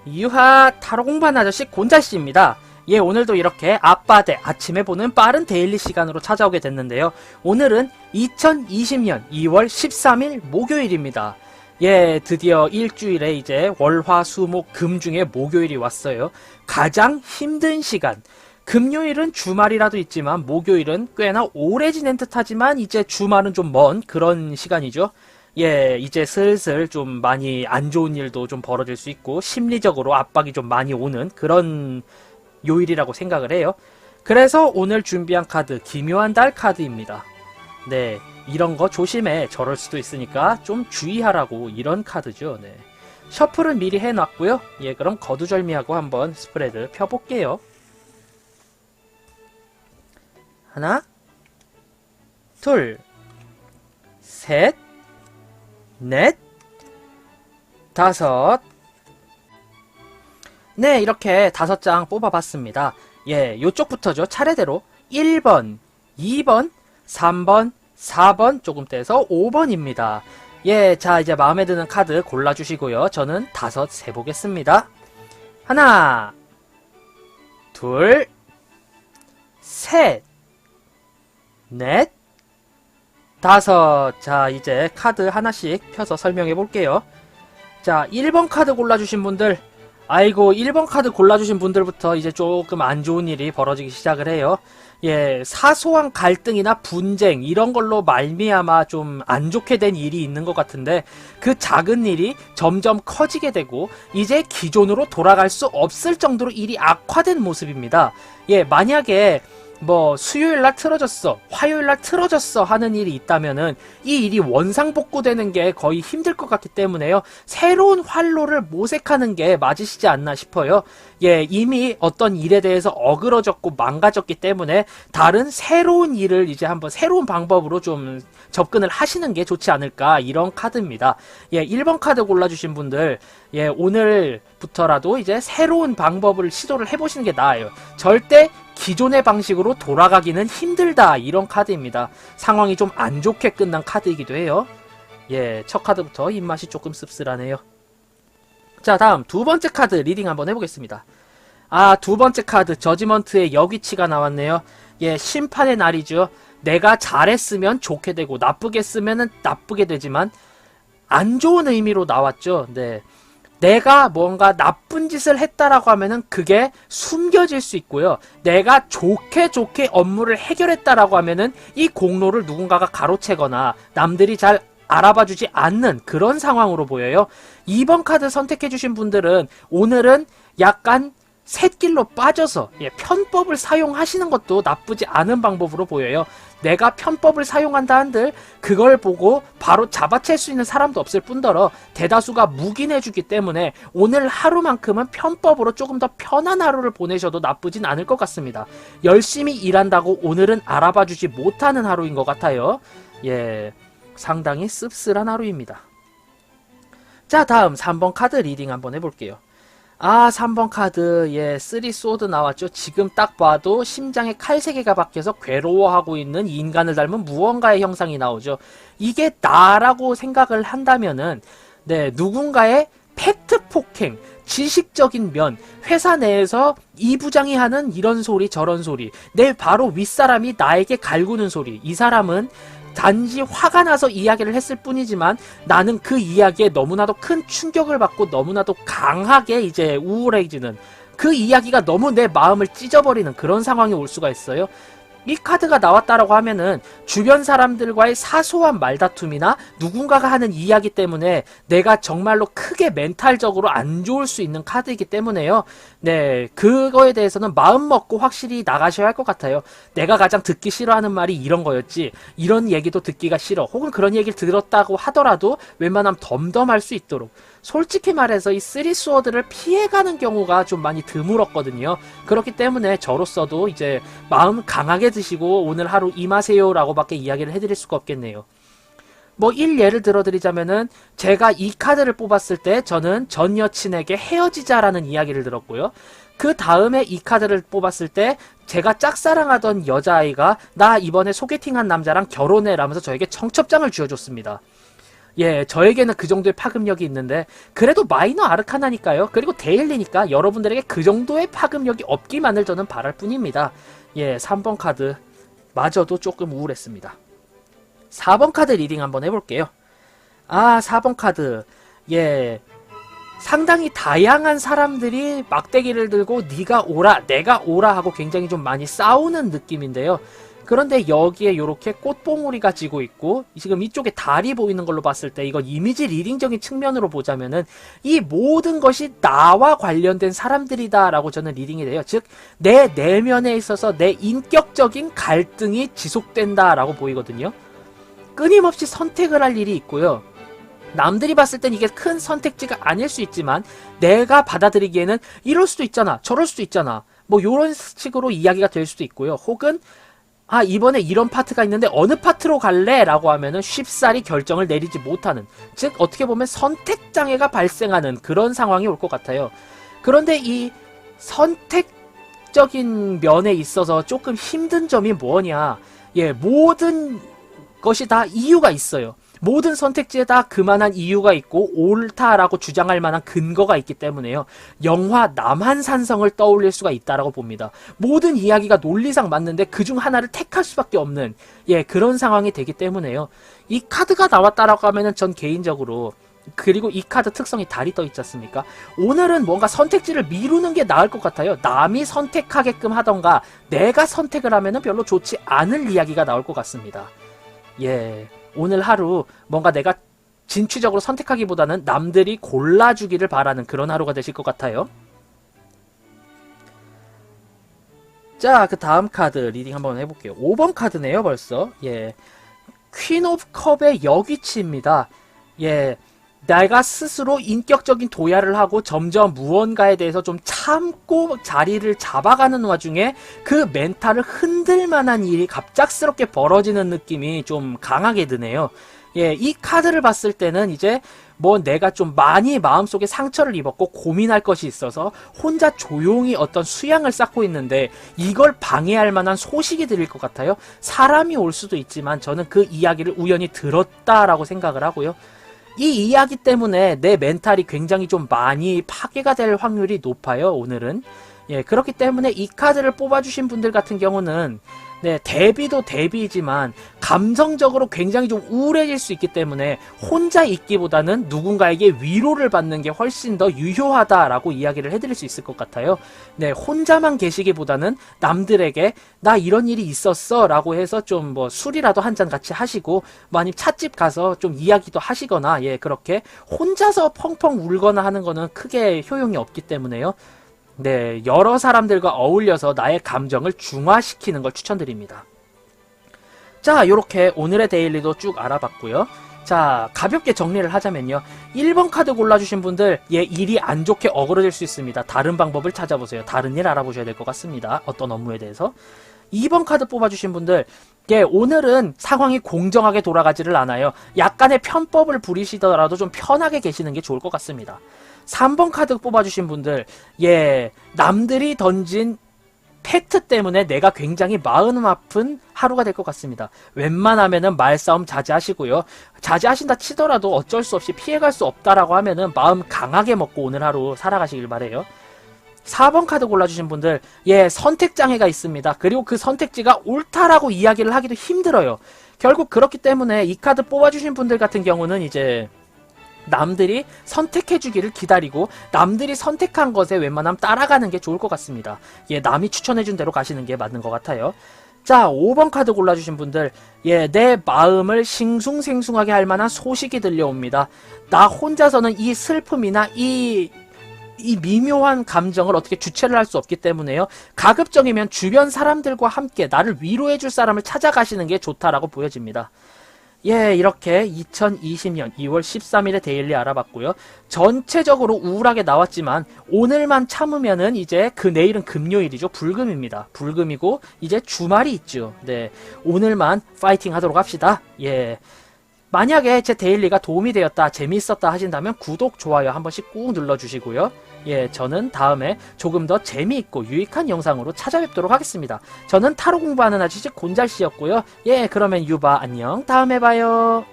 유하 타로 공부하는 아저씨 곤잘씨입니다. 예, 오늘도 이렇게 아빠 대 아침에 보는 빠른 데일리 시간으로 찾아오게 됐는데요. 오늘은 2020년 2월 13일 목요일입니다. 예, 드디어 일주일에 이제 월, 화, 수, 목, 금 중에 목요일이 왔어요. 가장 힘든 시간. 금요일은 주말이라도 있지만 목요일은 꽤나 오래 지낸 듯하지만 이제 주말은 좀 먼 그런 시간이죠. 예, 이제 슬슬 좀 많이 안 좋은 일도 좀 벌어질 수 있고 심리적으로 압박이 좀 많이 오는 그런 요일이라고 생각을 해요. 그래서 오늘 준비한 카드 기묘한 달 카드입니다. 네, 이런 거 조심해. 저럴 수도 있으니까 좀 주의하라고 이런 카드죠. 네. 셔플은 미리 해놨고요. 예, 그럼 거두절미하고 한번 스프레드 펴볼게요. 하나, 둘, 셋, 넷, 다섯. 네, 이렇게 5장 뽑아봤습니다. 예, 요쪽부터죠. 차례대로 1번, 2번, 3번, 4번, 조금 떼서 5번입니다. 예, 자, 이제 마음에 드는 카드 골라주시고요. 저는 5 세보겠습니다. 하나, 둘, 셋, 넷, 다섯. 자, 이제 카드 하나씩 펴서 설명해 볼게요. 자, 1번 카드 골라주신 분들, 아이고, 1번 카드 골라주신 분들부터 이제 조금 안 좋은 일이 벌어지기 시작을 해요. 예, 사소한 갈등이나 분쟁 이런 걸로 말미암아 좀 안 좋게 된 일이 있는 것 같은데 그 작은 일이 점점 커지게 되고 이제 기존으로 돌아갈 수 없을 정도로 일이 악화된 모습입니다. 예, 만약에 뭐 수요일날 틀어졌어, 화요일날 틀어졌어 하는 일이 있다면은 이 일이 원상복구되는 게 거의 힘들 것 같기 때문에요. 새로운 활로를 모색하는 게 맞으시지 않나 싶어요. 예, 이미 어떤 일에 대해서 어그러졌고 망가졌기 때문에 다른 새로운 일을 이제 한번 새로운 방법으로 좀 접근을 하시는 게 좋지 않을까 이런 카드입니다. 예, 1번 카드 골라주신 분들, 예, 오늘부터라도 이제 새로운 방법을 시도를 해보시는 게 나아요. 절대 기존의 방식으로 돌아가기는 힘들다 이런 카드입니다. 상황이 좀 안 좋게 끝난 카드이기도 해요. 예, 첫 카드부터 입맛이 조금 씁쓸하네요. 자, 다음 두 번째 카드 리딩 한번 해보겠습니다. 아, 두 번째 카드 저지먼트의 여귀치가 나왔네요. 예, 심판의 날이죠. 내가 잘했으면 좋게 되고 나쁘게 쓰면은 나쁘게 되지만 안 좋은 의미로 나왔죠. 네. 내가 뭔가 나쁜 짓을 했다라고 하면은 그게 숨겨질 수 있고요. 내가 좋게 업무를 해결했다라고 하면은 이 공로를 누군가가 가로채거나 남들이 잘 알아봐주지 않는 그런 상황으로 보여요. 2번 카드 선택해주신 분들은 오늘은 약간 샛길로 빠져서 편법을 사용하시는 것도 나쁘지 않은 방법으로 보여요. 내가 편법을 사용한다 한들 그걸 보고 바로 잡아챌 수 있는 사람도 없을 뿐더러 대다수가 묵인해주기 때문에 오늘 하루만큼은 편법으로 조금 더 편한 하루를 보내셔도 나쁘진 않을 것 같습니다. 열심히 일한다고 오늘은 알아봐주지 못하는 하루인 것 같아요. 예, 상당히 씁쓸한 하루입니다. 자, 다음 3번 카드 리딩 한번 해볼게요. 아, 3번 카드, 예, 3 소드 나왔죠. 지금 딱 봐도 심장에 칼 3개가 박혀서 괴로워하고 있는 인간을 닮은 무언가의 형상이 나오죠. 이게 나라고 생각을 한다면은, 네, 누군가의 팩트 폭행, 지식적인 면, 회사 내에서 이 부장이 하는 이런 소리, 저런 소리, 내 바로 윗사람이 나에게 갈구는 소리, 이 사람은 단지 화가 나서 이야기를 했을 뿐이지만 나는 그 이야기에 너무나도 큰 충격을 받고 너무나도 강하게 이제 우울해지는 그 이야기가 너무 내 마음을 찢어버리는 그런 상황이 올 수가 있어요. 이 카드가 나왔다라고 하면은 주변 사람들과의 사소한 말다툼이나 누군가가 하는 이야기 때문에 내가 정말로 크게 멘탈적으로 안 좋을 수 있는 카드이기 때문에요. 네, 그거에 대해서는 마음 먹고 확실히 나가셔야 할 것 같아요. 내가 가장 듣기 싫어하는 말이 이런 거였지. 이런 얘기도 듣기가 싫어. 혹은 그런 얘기를 들었다고 하더라도 웬만하면 덤덤할 수 있도록. 솔직히 말해서 이 3 스워드를 피해가는 경우가 좀 많이 드물었거든요. 그렇기 때문에 저로서도 이제 마음 강하게 드시고 오늘 하루 임하세요 라고 밖에 이야기를 해드릴 수가 없겠네요. 뭐 예를 들어드리자면은 제가 이 카드를 뽑았을 때 저는 전 여친에게 헤어지자라는 이야기를 들었고요. 그 다음에 이 카드를 뽑았을 때 제가 짝사랑하던 여자아이가 나 이번에 소개팅한 남자랑 결혼해 라면서 저에게 청첩장을 쥐어줬습니다. 예, 저에게는 그 정도의 파급력이 있는데 그래도 마이너 아르카나니까요. 그리고 데일리니까 여러분들에게 그 정도의 파급력이 없기만을 저는 바랄 뿐입니다. 예, 3번 카드 마저도 조금 우울했습니다. 4번 카드 리딩 한번 해볼게요. 4번 카드. 예, 상당히 다양한 사람들이 막대기를 들고 네가 오라 내가 오라 하고 굉장히 좀 많이 싸우는 느낌인데요. 그런데 여기에 이렇게 꽃봉오리가 지고 있고 지금 이쪽에 달이 보이는 걸로 봤을 때 이건 이미지 리딩적인 측면으로 보자면은 이 모든 것이 나와 관련된 사람들이다 라고 저는 리딩이 돼요. 즉 내 내면에 있어서 내 인격적인 갈등이 지속된다 라고 보이거든요. 끊임없이 선택을 할 일이 있고요. 남들이 봤을 땐 이게 큰 선택지가 아닐 수 있지만 내가 받아들이기에는 이럴 수도 있잖아 저럴 수도 있잖아 뭐 요런 식으로 이야기가 될 수도 있고요. 혹은 이번에 이런 파트가 있는데 어느 파트로 갈래? 라고 하면은 쉽사리 결정을 내리지 못하는, 즉 어떻게 보면 선택장애가 발생하는 그런 상황이 올 것 같아요. 그런데 이 선택적인 면에 있어서 조금 힘든 점이 뭐냐, 예, 모든 것이 다 이유가 있어요. 모든 선택지에 다 그만한 이유가 있고 옳다라고 주장할 만한 근거가 있기 때문에요. 영화 남한산성을 떠올릴 수가 있다라고 봅니다. 모든 이야기가 논리상 맞는데 그중 하나를 택할 수밖에 없는, 예, 그런 상황이 되기 때문에요. 이 카드가 나왔다라고 하면은 전 개인적으로, 그리고 이 카드 특성이 달이 떠 있지 않습니까? 오늘은 뭔가 선택지를 미루는 게 나을 것 같아요. 남이 선택하게끔 하던가 내가 선택을 하면은 별로 좋지 않을 이야기가 나올 것 같습니다. 예, 오늘 하루 뭔가 내가 진취적으로 선택하기보다는 남들이 골라주기를 바라는 그런 하루가 되실 것 같아요. 자, 그 다음 카드 리딩 한번 해볼게요. 5번 카드네요, 벌써. 예, 퀸 오브 컵의 여귀치입니다. 예, 내가 스스로 인격적인 도야를 하고 점점 무언가에 대해서 좀 참고 자리를 잡아가는 와중에 그 멘탈을 흔들 만한 일이 갑작스럽게 벌어지는 느낌이 좀 강하게 드네요. 예, 이 카드를 봤을 때는 이제 뭐 내가 좀 많이 마음속에 상처를 입었고 고민할 것이 있어서 혼자 조용히 어떤 수양을 쌓고 있는데 이걸 방해할 만한 소식이 들릴 것 같아요. 사람이 올 수도 있지만 저는 그 이야기를 우연히 들었다라고 생각을 하고요. 이 이야기 때문에 내 멘탈이 굉장히 좀 많이 파괴가 될 확률이 높아요, 오늘은. 예, 그렇기 때문에 이 카드를 뽑아주신 분들 같은 경우는, 네, 대비도 대비이지만 감성적으로 굉장히 좀 우울해질 수 있기 때문에 혼자 있기보다는 누군가에게 위로를 받는 게 훨씬 더 유효하다라고 이야기를 해드릴 수 있을 것 같아요. 네, 혼자만 계시기보다는 남들에게 나 이런 일이 있었어 라고 해서 좀 뭐 술이라도 한 잔 같이 하시고, 뭐 아니면 찻집 가서 좀 이야기도 하시거나, 예, 그렇게 혼자서 펑펑 울거나 하는 거는 크게 효용이 없기 때문에요. 네, 여러 사람들과 어울려서 나의 감정을 중화시키는 걸 추천드립니다. 자, 요렇게 오늘의 데일리도 쭉 알아봤고요. 자, 가볍게 정리를 하자면요. 1번 카드 골라주신 분들, 예, 일이 안 좋게 어그러질 수 있습니다. 다른 방법을 찾아보세요. 다른 일 알아보셔야 될 것 같습니다. 어떤 업무에 대해서. 2번 카드 뽑아주신 분들, 예, 오늘은 상황이 공정하게 돌아가지를 않아요. 약간의 편법을 부리시더라도 좀 편하게 계시는 게 좋을 것 같습니다. 3번 카드 뽑아주신 분들, 예, 남들이 던진 팩트 때문에 내가 굉장히 마음 아픈 하루가 될 것 같습니다. 웬만하면은 말싸움 자제하시고요. 자제하신다 치더라도 어쩔 수 없이 피해갈 수 없다라고 하면은 마음 강하게 먹고 오늘 하루 살아가시길 바래요. 4번 카드 골라주신 분들, 예, 선택장애가 있습니다. 그리고 그 선택지가 옳다라고 이야기를 하기도 힘들어요. 결국 그렇기 때문에 이 카드 뽑아주신 분들 같은 경우는 이제 남들이 선택해주기를 기다리고 남들이 선택한 것에 웬만하면 따라가는 게 좋을 것 같습니다. 예, 남이 추천해준 대로 가시는 게 맞는 것 같아요. 자, 5번 카드 골라주신 분들, 예, 내 마음을 싱숭생숭하게 할 만한 소식이 들려옵니다. 나 혼자서는 이 슬픔이나 이 미묘한 감정을 어떻게 주체를 할 수 없기 때문에요. 가급적이면 주변 사람들과 함께 나를 위로해줄 사람을 찾아가시는 게 좋다라고 보여집니다. 예, 이렇게 2020년 2월 13일에 데일리 알아봤고요. 전체적으로 우울하게 나왔지만 오늘만 참으면은 이제 그 내일은 금요일이죠. 불금입니다. 불금이고 이제 주말이 있죠. 네, 오늘만 파이팅 하도록 합시다. 예, 만약에 제 데일리가 도움이 되었다, 재미있었다 하신다면 구독, 좋아요 한 번씩 꾹 눌러주시고요. 예, 저는 다음에 조금 더 재미있고 유익한 영상으로 찾아뵙도록 하겠습니다. 저는 타로 공부하는 아저씨 곤잘씨였고요. 예, 그러면 유바 안녕, 다음에 봐요.